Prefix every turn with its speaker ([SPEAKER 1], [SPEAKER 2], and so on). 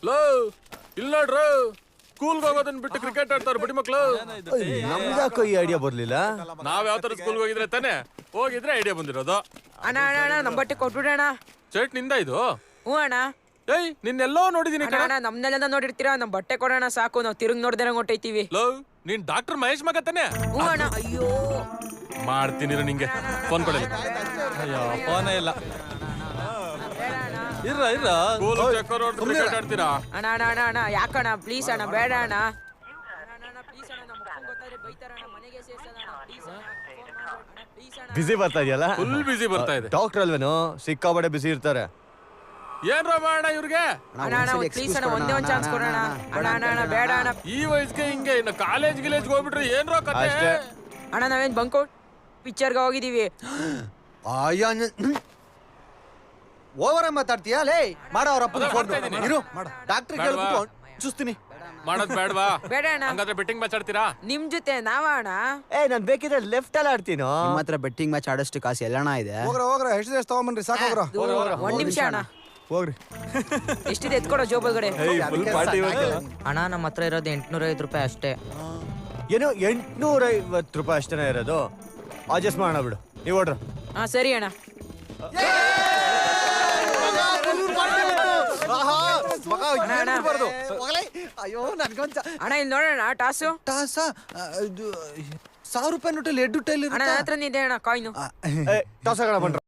[SPEAKER 1] Low ಇಲ್ಲ ನೋಡ್ರು ಸ್ಕೂಲ್ಗೆ ಹೋಗೋದನ್ನ ಬಿಟ್ಟು ಕ್ರಿಕೆಟ್ ಆಡ್ತಾರ ಬಡಿ ಮಕ್ಳು.
[SPEAKER 2] ನಮ್ಗ್ಯಾಕೋ ಈ ಐಡಿಯಾ ಬರ್ಲಿಲ್ಲ?
[SPEAKER 1] ನಾವ್ ಯಾವ ತರ ಸ್ಕೂಲ್ಗೆ ಹೋಗಿದ್ರೆ ತಾನೆ, ಹೋಗಿದ್ರೆ ಐಡಿಯಾ ಬಂದಿರೋದು.
[SPEAKER 3] ಅಣ್ಣ ಅಣ್ಣ ಅಣ್ಣ ನಮ್ ಬಟ್ಟೆ ಕೊಟ್ಬಿಡಣ.
[SPEAKER 1] ಶರ್ಟ್ ನಿಂದ ಇದು?
[SPEAKER 3] ಹ್ಞೂ ಅಣ್ಣ.
[SPEAKER 1] ಏಯ್ ನಿನ್ನೆಲ್ಲೋ ನೋಡಿದೀನಿ
[SPEAKER 3] ಅಣ್ಣ ಅಣ್ಣ ನಮ್ನೆಲ್ಲ ನೋಡಿರ್ತೀರಾ, ನಮ್ ಬಟ್ಟೆ ಕೊಡೋಣ ಸಾಕು, ನಾವ್ ತಿರುಗ್ ನೋಡ್ದೇನೆ ಹೊಂಟೈತೀವಿ.
[SPEAKER 1] ಲೋ ನೀನ್ ಡಾಕ್ಟರ್ ಮಹೇಶ್ ಮಗ ತಾನೆ?
[SPEAKER 3] ಹ್ಞೂ ಅಣ್ಣ. ಅಯ್ಯೋ
[SPEAKER 1] ಮಾಡ್ತೀನಿ ನಿಂಗೆ ಫೋನ್ ಕೊಡಲಿ.
[SPEAKER 4] ಅಯ್ಯೋ ಫೋನೇ ಇಲ್ಲ. ಇರ್ರ ಇರ್ರ
[SPEAKER 1] ಸ್ಕೂಲ್ ಚೆಕ್ಕರ್ ಕ್ರಿಕೆಟ್ ಆಡ್ತೀರಾ?
[SPEAKER 3] ಅಣ್ಣ ಅಣ್ಣ ಅಣ್ಣ ಅಣ್ಣ ಯಾಕಣ್ಣ ಪ್ಲೀಸ್ ಅಣ್ಣ, ಬೇಡ ಅಣ್ಣ. ಪ್ಲೀಸ್ ಅಣ್ಣ, ನಮ್ಮ ಅಪ್ಪಂಗೆ ಗೊತ್ತಾದ್ರೆ ಬೈತಾರಣ್ಣ, ಮನೆಗೆ ಸೇರ್ಸೋಣ ಪ್ಲೀಸ್ ಅಣ್ಣ, ಪ್ಲೀಸ್ ಅಣ್ಣ.
[SPEAKER 2] ಬಿಸಿ ಬರ್ತಾ ಇದೆಯಲ್ಲ?
[SPEAKER 1] ಫುಲ್ ಬಿಸಿ ಬರ್ತಾ ಇದೆ.
[SPEAKER 2] ಡಾಕ್ಟರ್ ಅಲ್ವೇನೋ, ಸಿಕ್ಕಾಪಟ್ಟೆ ಬಿಸಿ ಇರ್ತಾರೆ.
[SPEAKER 1] ಏನ್ರ ಮಾಡೋಣ ಇವ್ರಿಗೆ?
[SPEAKER 3] ಅಣ್ಣ ಅಣ್ಣ ಪ್ಲೀಸ್ ಅಣ್ಣ, ಒಂದೇ ಒಂದ್ ಚಾನ್ಸ್ ಕೊಡೋಣ. ಅಣ್ಣ ಅಣ್ಣ ಅಣ್ಣ ಬೇಡ ಅಣ್ಣ.
[SPEAKER 1] ಈ ವಯಸ್ಸಿಗೆ ಹಿಂಗೆ ಇನ್ನು ಕಾಲೇಜ್ ಗಿಲೇಜ್ಗೆ ಹೋಗ್ಬಿಟ್ರೆ ಏನ್ರೋ ಕತೆ.
[SPEAKER 2] ಅಷ್ಟೇ.
[SPEAKER 3] ಅಣ್ಣ ನಾವೇನ್ ಬಂಕೋ ಪಿಕ್ಚರ್ಗೆ ಹೋಗಿದೀವಿ.
[SPEAKER 5] ಅಯ್ಯ ಓವರ ಮಾತಾಡ್ತೀಯಾ ಲೇ? ಮಾಡೋ ಅವ್ರ ಅಪ್ಪನ ಫೋನ್ ಇರು, ಡಾಕ್ಟರ್ ಕೇಳ್ಬಿಟ್ಟು ಚೂಸ್ತೀನಿ.
[SPEAKER 1] ಮಾಡೋದ್ ಬೇಡವಾ?
[SPEAKER 3] ಬೇಡ ಅಣ್ಣ.
[SPEAKER 1] ಹಂಗಾದ್ರೆ ಬೆಟ್ಟಿಂಗ್ ಮ್ಯಾಚ್ ಆಡ್ತೀರಾ?
[SPEAKER 3] ನಿಮ್ ಜೊತೆ ನಾವ ಅಣ್ಣ?
[SPEAKER 2] ನಾನ್ ಬೇಕಿದ್ರೆ ಲೆಫ್ಟ್ ಅಲ್ಲಿ ಆಡ್ತೀನೋ.
[SPEAKER 6] ನಿಮ್ಮ ಹತ್ರ ಬೆಟ್ಟಿಂಗ್ ಮ್ಯಾಚ್ ಆಡೋಷ್ಟು ಕಾಸು ಎಲ್ಲಣ್ಣ ಇದೆ?
[SPEAKER 5] ಹೋಗ್ರ ಎಷ್ಟು ತಗೊಂಬನ್ರಿ ಸಾಕು.
[SPEAKER 3] ಒಂದ್ ನಿಮಿಷ ಅಣ್ಣ,
[SPEAKER 2] ಹೋಗ್ರಿ.
[SPEAKER 3] ಎಷ್ಟಿದೆ ಎತ್ಕೊಡೋ ಜೋಬಲ್ಗಡೆ.
[SPEAKER 7] ಅಣ್ಣ ನಮ್ಮ ಹತ್ರ ಇರೋದು 805 ರೂಪಾಯಿ ಅಷ್ಟೇ.
[SPEAKER 2] ಏನೋ 850 ರೂಪಾಯಿ ಅಷ್ಟೇನ ಇರೋದು. ಅಡ್ಜಸ್ಟ್ ಮಾಡೋಣ ಬಿಡು, ನೀವು ಓಡ್ರ.
[SPEAKER 3] ಹಾ ಸರಿ ಅಣ್ಣ.
[SPEAKER 5] ಅಯ್ಯೋ ನನ್ಗೊಂಚ
[SPEAKER 3] ಅಣ್ಣ ಇಲ್ಲಿ ನೋಡೋಣ ಟಾಸು.
[SPEAKER 5] ಟಾಸ 1000 ರೂಪಾಯಿ ನೋಟಲ್ಲಿ 2 ಟೈಲ್
[SPEAKER 3] ಅಣ್ಣ ನನ್ನ ಹತ್ರ ಇದೆ ಅಣ್ಣ ಕಾಯಿನು.
[SPEAKER 2] ಟಾಸ್ ಆಗೋಣ ಬನ್ರ.